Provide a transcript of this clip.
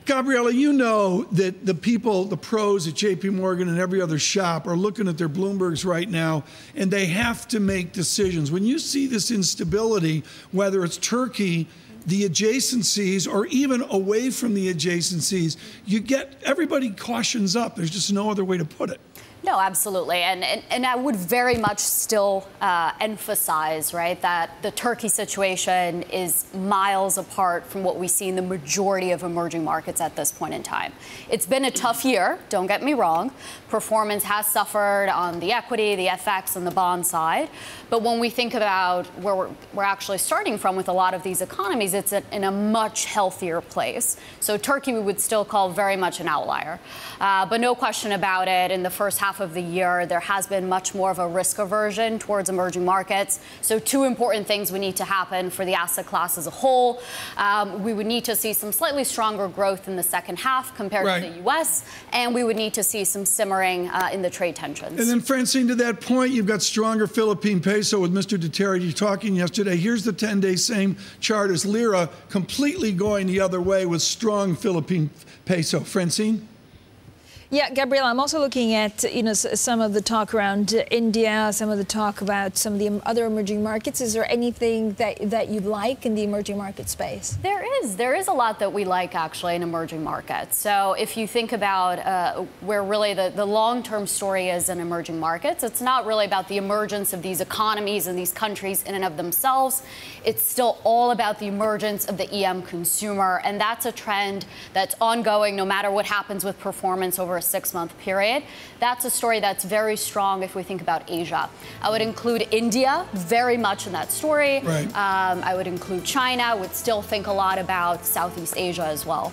Gabriela, you know that the people, the pros at JPMorgan and every other shop are looking at their Bloombergs right now, and they have to make decisions. When you see this instability, whether it's Turkey, the adjacencies, or even away from the adjacencies, everybody cautions up. There's just no other way to put it. No, absolutely. And I would very much still emphasize, right, that the Turkey situation is miles apart from what we see in the majority of emerging markets at this point in time. It's been a tough year, don't get me wrong. Performance has suffered on the equity, the FX, and the bond side. But when we think about where we're actually starting from with a lot of these economies, it's in a much healthier place. So Turkey we would still call very much an outlier. But no question about it, in the first half of the year, there has been much more of a risk aversion towards emerging markets. So two important things would need to happen for the asset class as a whole. We would need to see some slightly stronger growth in the second half compared to the U.S., and we would need to see some simmering in the trade tensions. And then, Francine, to that point, you've got stronger Philippine peso with Mr. Duterte talking yesterday. Here's the 10-day same chart as lira, completely going the other way with strong Philippine peso. Francine? Yeah, Gabriela, I'm also looking at, some of the talk around India, some of the talk about some of the other emerging markets. Is there anything that you like in the emerging market space? There is a lot that we like, actually, in emerging markets. So if you think about where really the long-term story is in emerging markets, it's not really about the emergence of these economies and these countries in and of themselves. It's still all about the emergence of the EM consumer, and that's a trend that's ongoing no matter what happens with performance over a 6-month period. That's a story that's very strong if we think about Asia. I would include India very much in that story. Right. I would include China. I would still think a lot about Southeast Asia as well.